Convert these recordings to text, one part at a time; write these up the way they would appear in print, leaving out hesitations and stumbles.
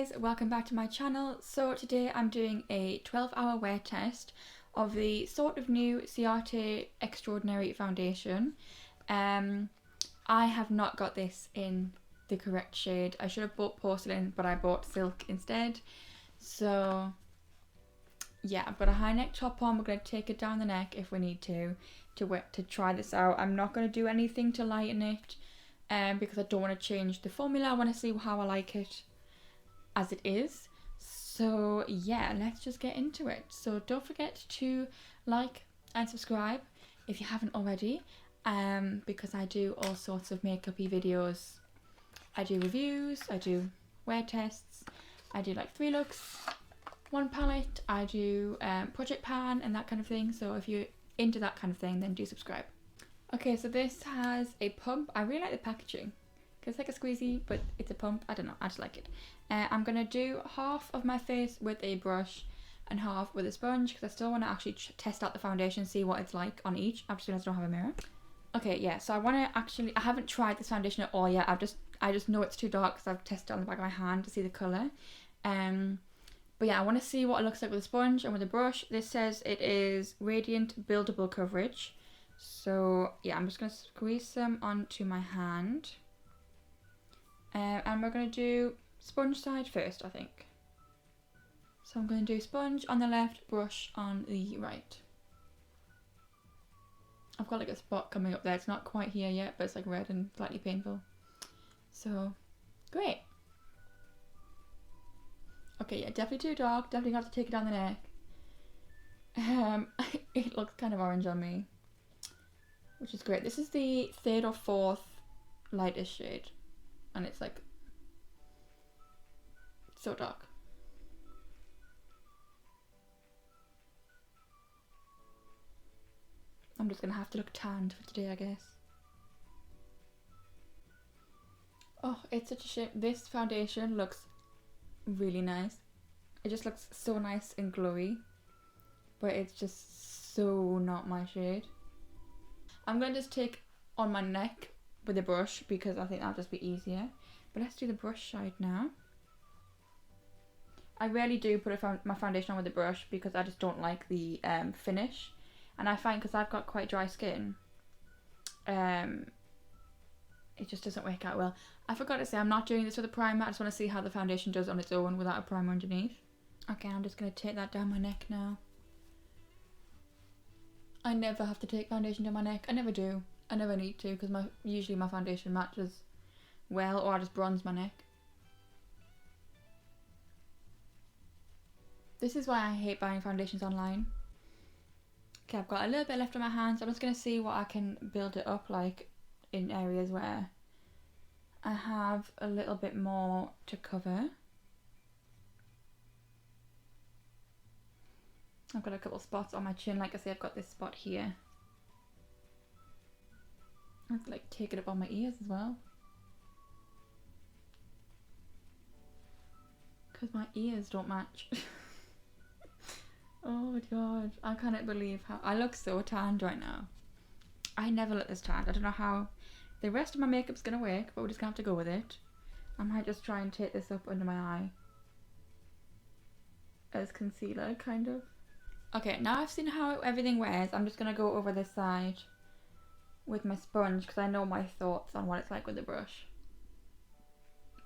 guys, welcome back to my channel. So today I'm doing a 12-hour wear test of the sort of new Ciate Extraordinary Foundation. I have not got this in the correct shade. I should have bought porcelain, but I bought silk instead. So yeah, I've got a high neck top on. We're going to take it down the neck if we need to try this out. I'm not going to do anything to lighten it because I don't want to change the formula. I want to see how I like it as it is. So yeah, let's just get into it. So don't forget to like and subscribe if you haven't already, because I do all sorts of makeup-y videos. I do reviews, I do wear tests, I do like 3 looks, 1 palette, I do project pan and that kind of thing. So if you're into that kind of thing, then do subscribe. Okay, so this has a pump. I really like the packaging. It's like a squeezy, but it's a pump. I don't know, I just like it. I'm going to do half of my face with a brush and half with a sponge because I still want to actually test out the foundation, see what it's like on each. I just realised I don't have a mirror. Okay, yeah, so I want to actually, I haven't tried this foundation at all yet. I just know it's too dark because I've tested it on the back of my hand to see the colour. But yeah, I want to see what it looks like with a sponge and with a brush. This says it is radiant buildable coverage. So yeah, I'm just going to squeeze some onto my hand. And we're going to do sponge side first, I think. So I'm going to do sponge on the left, brush on the right. I've got like a spot coming up there. It's not quite here yet, but it's like red and slightly painful. So, great. Okay, yeah, definitely too dark. Definitely have to take it down the neck. It looks kind of orange on me, which is great. This is the 3rd or 4th lightest shade. And it's like so dark. I'm just gonna have to look tanned for today, I guess. Oh, it's such a shame. This foundation looks really nice. It just looks so nice and glowy, but it's just so not my shade. I'm gonna just take on my neck with a brush because I think that'll just be easier. But let's do the brush side now. I rarely do put my foundation on with a brush because I just don't like the finish. And I find because I've got quite dry skin, it just doesn't work out well. I forgot to say I'm not doing this with a primer. I just want to see how the foundation does on its own without a primer underneath. Okay, I'm just going to take that down my neck now. I never have to take foundation down my neck. I never do. I never need to because usually my foundation matches well, or I just bronze my neck. This is why I hate buying foundations online. Okay, I've got a little bit left on my hands. I'm just going to see what I can build it up like in areas where I have a little bit more to cover. I've got a couple spots on my chin. Like I say, I've got this spot here. I have to like take it up on my ears as well, because my ears don't match. Oh my god, I cannot believe how I look so tanned right now. I never look this tanned. I don't know how the rest of my makeup's gonna work, but we're just gonna have to go with it. I might just try and take this up under my eye as concealer, kind of. Okay, now I've seen how everything wears, I'm just gonna go over this side with my sponge because I know my thoughts on what it's like with the brush.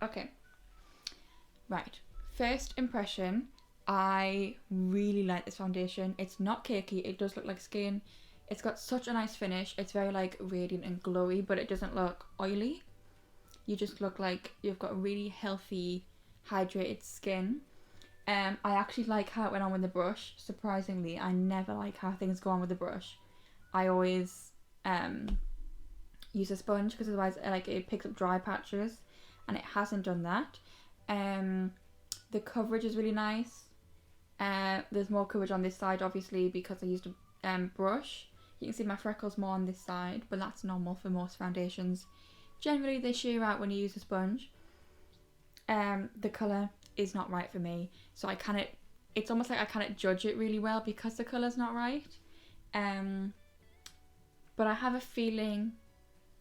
Okay, right, first impression, I really like this foundation. It's not cakey, it does look like skin. It's got such a nice finish. It's very like radiant and glowy, but it doesn't look oily. You just look like you've got really healthy, hydrated skin. I actually like how it went on with the brush. Surprisingly, I never like how things go on with the brush. I always use a sponge because otherwise like it picks up dry patches, and it hasn't done that. The coverage is really nice. There's more coverage on this side obviously because I used a brush. You can see my freckles more on this side, but that's normal for most foundations. Generally they sheer out when you use a sponge. The colour is not right for me, so it's almost like I can't judge it really well because the colour's not right. But I have a feeling,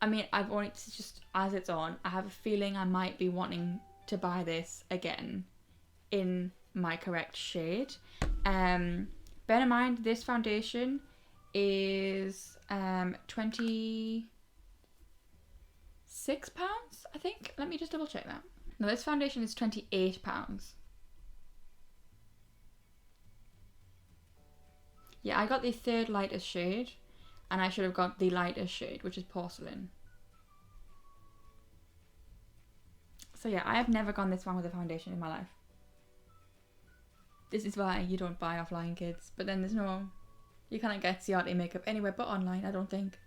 I mean, I've only just as it's on, I have a feeling I might be wanting to buy this again in my correct shade. Bear in mind, this foundation is £26, I think. Let me just double check that. No, this foundation is £28. Yeah, I got the third lightest shade, and I should have got the lightest shade, which is porcelain. So yeah, I have never gone this wrong with a foundation in my life. This is why you don't buy offline, kids. But then you can't get Ciate makeup anywhere but online, I don't think.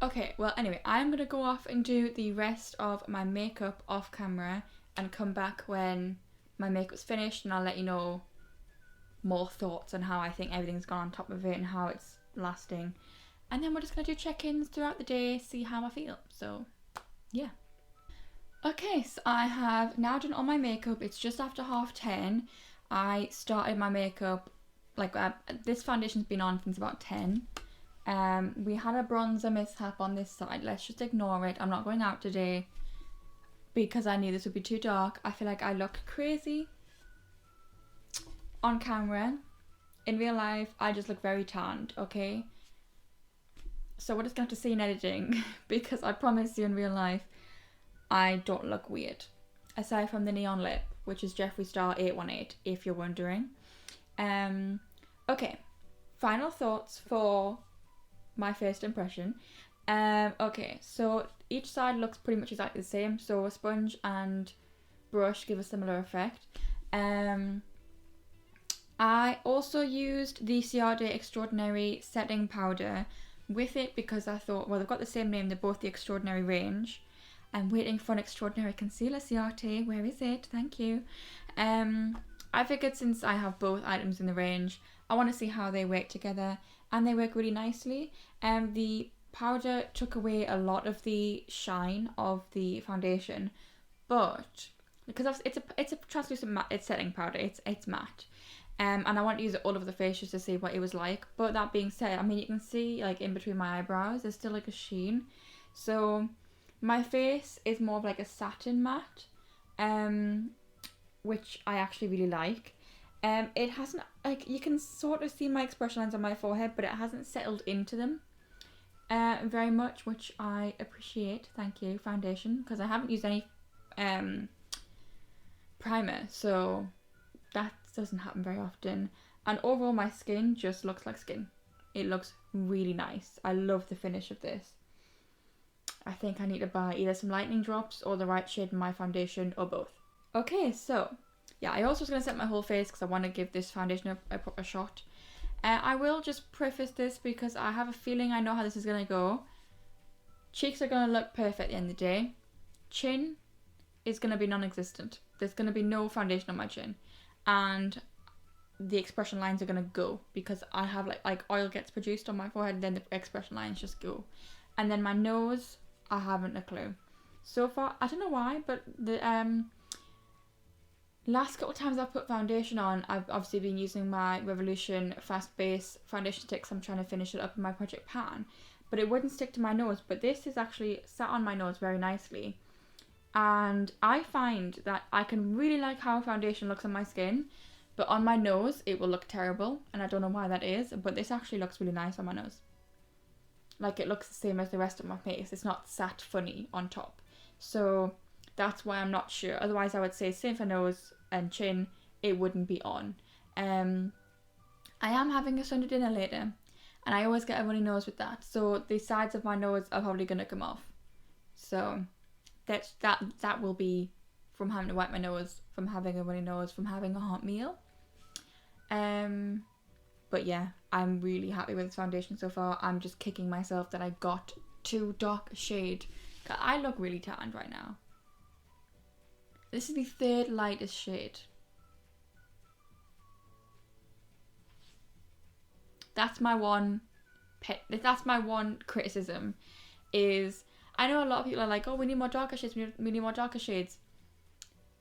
Okay, well anyway, I'm going to go off and do the rest of my makeup off camera and come back when my makeup's finished, and I'll let you know more thoughts on how I think everything's gone on top of it and how it's lasting. And then we're just going to do check-ins throughout the day, see how I feel. So, yeah. Okay, so I have now done all my makeup. It's just after 10:30. I started my makeup, this foundation's been on since about 10. We had a bronzer mishap on this side. Let's just ignore it. I'm not going out today because I knew this would be too dark. I feel like I look crazy on camera. In real life, I just look very tanned, okay? So we're just going to have to see in editing because I promise you in real life, I don't look weird. Aside from the neon lip, which is Jeffree Star 818, if you're wondering. Okay, final thoughts for my first impression. Okay, so each side looks pretty much exactly the same. So a sponge and brush give a similar effect. I also used the Ciate Extraordinary setting powder with it because I thought, well, they've got the same name, they're both the Extraordinary range. I'm waiting for an extraordinary concealer, Ciate. Where is it? Thank you. I figured since I have both items in the range, I want to see how they work together, and they work really nicely. The powder took away a lot of the shine of the foundation, but because it's a translucent matte, it's setting powder. It's matte. And I want to use it all over the face just to see what it was like. But that being said, I mean, you can see like in between my eyebrows, there's still like a sheen. So my face is more of like a satin matte, which I actually really like. It hasn't, like, you can sort of see my expression lines on my forehead, but it hasn't settled into them very much, which I appreciate. Thank you, foundation, because I haven't used any primer, so that doesn't happen very often. And overall, my skin just looks like skin. It looks really nice. I love the finish of this. I think I need to buy either some lightning drops or the right shade in my foundation, or both. Okay, so yeah, I also was going to set my whole face because I want to give this foundation a proper shot. I will just preface this because I have a feeling I know how this is going to go. Cheeks are going to look perfect at the end of the day. Chin is going to be non-existent. There's going to be no foundation on my chin. And the expression lines are going to go because I have like oil gets produced on my forehead and then the expression lines just go. And then my nose, I haven't a clue. So far, I don't know why, but the last couple of times I've put foundation on, I've obviously been using my Revolution Fast Base foundation sticks. I'm trying to finish it up in my Project Pan, but it wouldn't stick to my nose. But this is actually sat on my nose very nicely. And I find that I can really like how foundation looks on my skin, but on my nose, it will look terrible. And I don't know why that is, but this actually looks really nice on my nose. Like, it looks the same as the rest of my face. It's not sat funny on top. So that's why I'm not sure. Otherwise, I would say same for nose and chin, it wouldn't be on. I am having a Sunday dinner later, and I always get a runny nose with that. So the sides of my nose are probably going to come off. So that will be from having to wipe my nose, from having a runny nose, from having a hot meal. But yeah, I'm really happy with this foundation so far. I'm just kicking myself that I got too dark a shade. I look really tanned right now. This is the third lightest shade. That's my one criticism is, I know a lot of people are like, oh, we need more darker shades, we need more darker shades.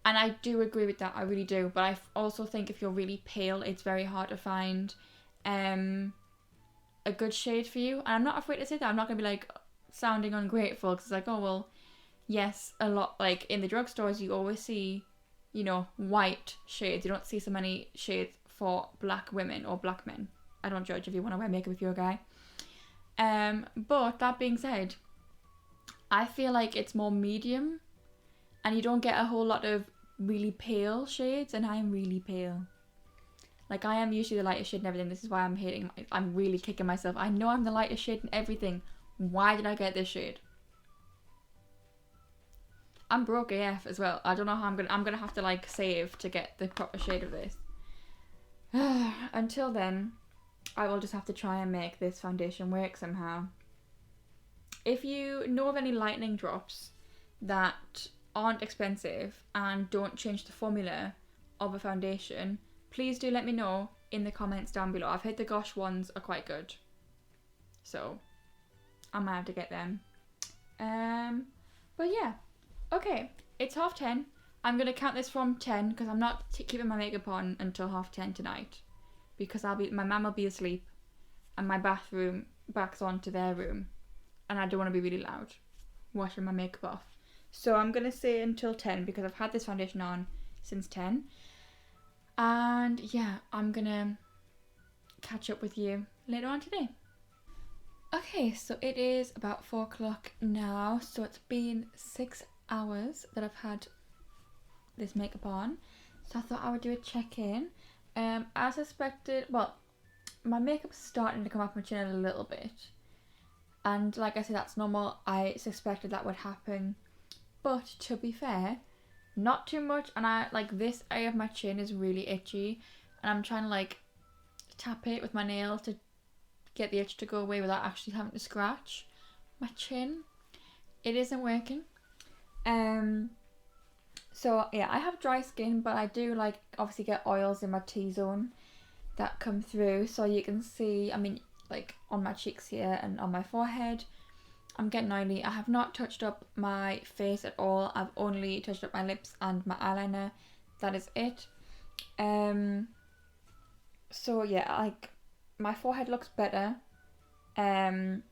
And I do agree with that, I really do. But I also think if you're really pale, it's very hard to find a good shade for you. And I'm not afraid to say that. I'm not going to be like sounding ungrateful because it's like, oh, well, yes, a lot, like in the drugstores, you always see you know, white shades. You don't see so many shades for black women or black men. I don't judge if you want to wear makeup if you're a guy. But that being said, I feel like it's more medium and you don't get a whole lot of really pale shades, and I'm really pale. Like, I am usually the lightest shade and everything. This is why I'm really kicking myself. I know I'm the lightest shade and everything. Why did I get this shade? I'm broke AF as well. I don't know how I'm gonna have to like save to get the proper shade of this. Until then, I will just have to try and make this foundation work somehow. If you know of any lightning drops that aren't expensive and don't change the formula of a foundation, please do let me know in the comments down below. I've heard the Gosh ones are quite good, so I might have to get them. But yeah, okay, it's 10:30. I'm gonna count this from 10 because I'm not keeping my makeup on until 10:30 tonight, because my mum will be asleep and my bathroom backs onto their room, and I don't want to be really loud washing my makeup off. So I'm gonna say until 10 because I've had this foundation on since 10. And yeah, I'm gonna catch up with you later on today. Okay, so it is about 4 o'clock now. So it's been 6 hours that I've had this makeup on. So I thought I would do a check-in. As suspected, well, my makeup's starting to come off my chin a little bit. And like I said, that's normal. I suspected that would happen. But to be fair, not too much. And I like this area of my chin is really itchy. And I'm trying to like tap it with my nail to get the itch to go away without actually having to scratch my chin. It isn't working. So yeah, I have dry skin, but I do like obviously get oils in my T-zone that come through. So you can see, I mean, like on my cheeks here and on my forehead, I'm getting oily. I have not touched up my face at all. I've only touched up my lips and my eyeliner. That is it. So yeah, like my forehead looks better. In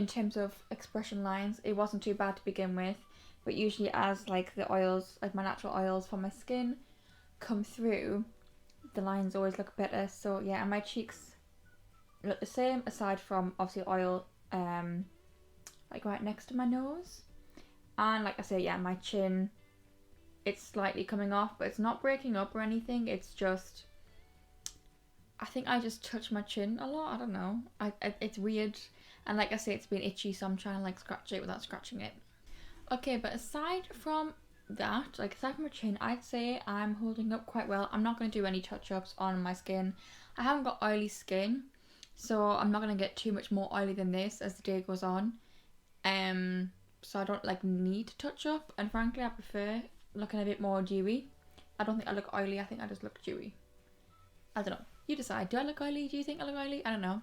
terms of expression lines, it wasn't too bad to begin with. But usually as like the oils, like my natural oils from my skin come through, the lines always look better. So yeah, and my cheeks look the same aside from obviously oil like right next to my nose. And like I say, yeah, my chin, it's slightly coming off, but it's not breaking up or anything. It's just, I think I just touch my chin a lot. I don't know. It's weird. And like I say, it's been itchy, so I'm trying to like scratch it without scratching it. Okay, but aside from that, like aside from my chin, I'd say I'm holding up quite well. I'm not going to do any touch-ups on my skin. I haven't got oily skin, so I'm not going to get too much more oily than this as the day goes on. So I don't like need to touch up, and frankly I prefer looking a bit more dewy. I don't think I look oily, I think I just look dewy. I don't know. You decide. Do I look oily? Do you think I look oily? I don't know.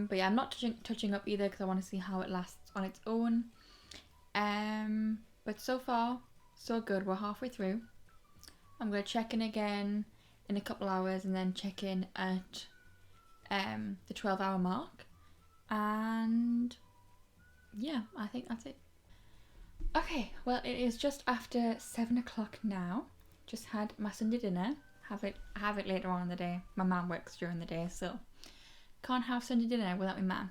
But yeah, I'm not touching up either because I want to see how it lasts on its own. But so far, so good. We're halfway through. I'm going to check in again in a couple hours and then check in at the 12-hour mark. And yeah, I think that's it. Okay, well, it is just after 7 o'clock now. Just had my Sunday dinner. Have it later on in the day. My mum works during the day, so can't have Sunday dinner without my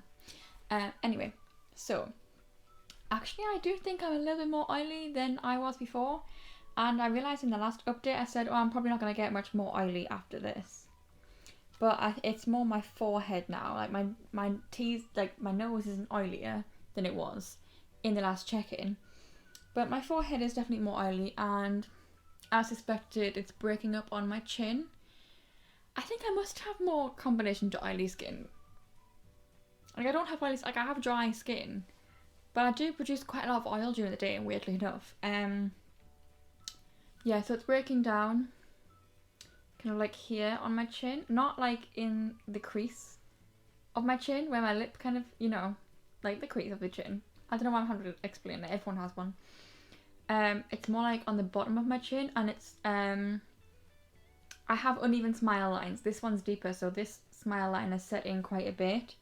mum. Anyway, so actually I do think I'm a little bit more oily than I was before, and I realised in the last update I said, oh, I'm probably not going to get much more oily after this. But it's more my forehead now. Like my teeth, like my nose isn't oilier than it was in the last check-in. But my forehead is definitely more oily, and as suspected, it's breaking up on my chin. I think I must have more combination to oily skin. Like I don't have oily, like I have dry skin, but I do produce quite a lot of oil during the day, weirdly enough. Yeah, so it's breaking down kind of like here on my chin, not like in the crease of my chin where my lip kind of, you know, like the crease of the chin. I don't know why I'm having to explain it, everyone has one. It's more like on the bottom of my chin, and it's I have uneven smile lines. This one's deeper, so this smile line is set in quite a bit.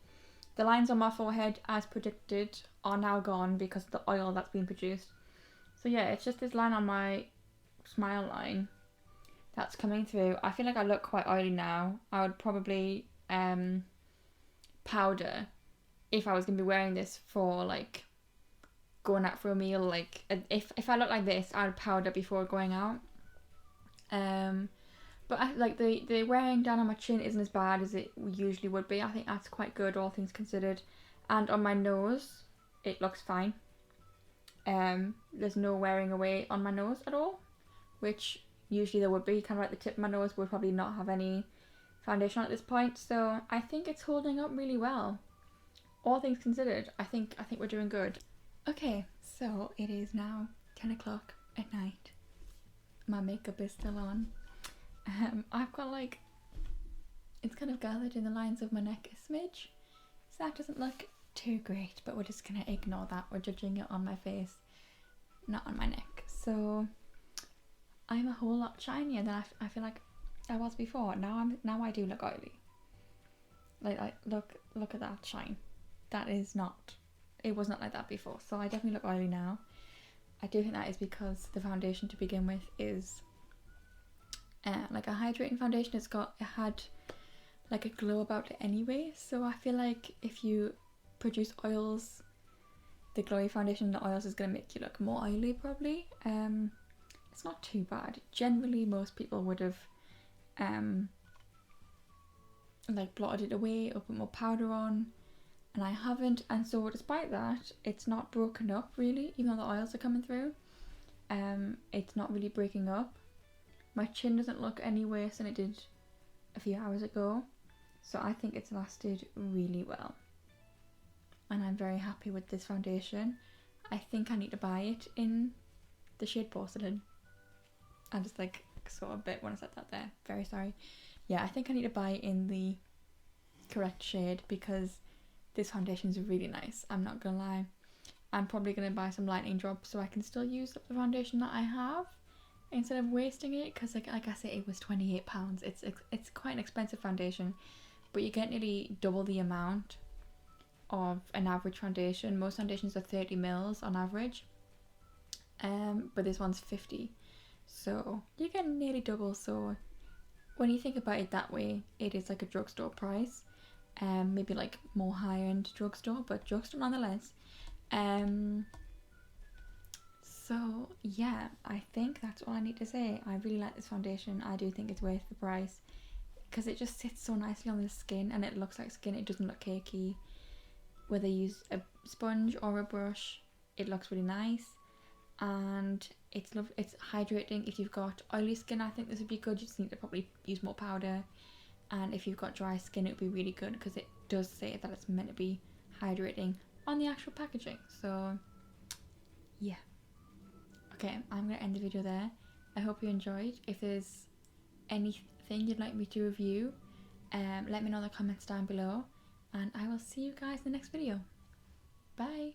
The lines on my forehead, as predicted, are now gone because of the oil that's been produced. So yeah, it's just this line on my smile line that's coming through. I feel like I look quite oily now. I would probably powder if I was going to be wearing this for like going out for a meal. Like if I look like this, I would powder before going out. But I like the wearing down on my chin isn't as bad as it usually would be. I think that's quite good, all things considered. And on my nose, it looks fine. There's no wearing away on my nose at all, which usually there would be. Kind of like the tip of my nose would probably not have any foundation on at this point. So I think it's holding up really well. All things considered, I think we're doing good. Okay, so it is now 10 o'clock at night. My makeup is still on. I've got like, it's kind of gathered in the lines of my neck a smidge, so that doesn't look too great, but we're just gonna ignore that. We're judging it on my face, not on my neck. So I'm a whole lot shinier than I feel like I was before. Now I do look oily. Like look at that shine. That is not, it was not like that before. So I definitely look oily now. I do think that is because the foundation to begin with is like a hydrating foundation. It had like a glow about it anyway. So I feel like if you produce oils, the glowy foundation in the oils is going to make you look more oily probably. It's not too bad. Generally most people would have like blotted it away or put more powder on, and I haven't, and so despite that it's not broken up really, even though the oils are coming through. It's not really breaking up. My chin doesn't look any worse than it did a few hours ago, so I think it's lasted really well, and I'm very happy with this foundation. I think I need to buy it in the shade Porcelain. I just like sort of bit when I said that there, very sorry. Yeah, I think I need to buy it in the correct shade because this foundation is really nice, I'm not gonna lie. I'm probably gonna buy some lightening drops so I can still use up the foundation that I have instead of wasting it, because like I said, it was £28. It's quite an expensive foundation, but you get nearly double the amount of an average foundation. Most foundations are 30 mils on average, but this one's 50, so you get nearly double. So when you think about it that way, it is like a drugstore price, maybe like more high-end drugstore, but drugstore nonetheless. So yeah, I think that's all I need to say. I really like this foundation. I do think it's worth the price because it just sits so nicely on the skin and it looks like skin. It doesn't look cakey. Whether you use a sponge or a brush, it looks really nice, and it's hydrating. If you've got oily skin, I think this would be good. You just need to probably use more powder, and if you've got dry skin, it would be really good because it does say that it's meant to be hydrating on the actual packaging. So yeah. Okay, I'm going to end the video there. I hope you enjoyed. If there's anything you'd like me to review, let me know in the comments down below, and I will see you guys in the next video. Bye!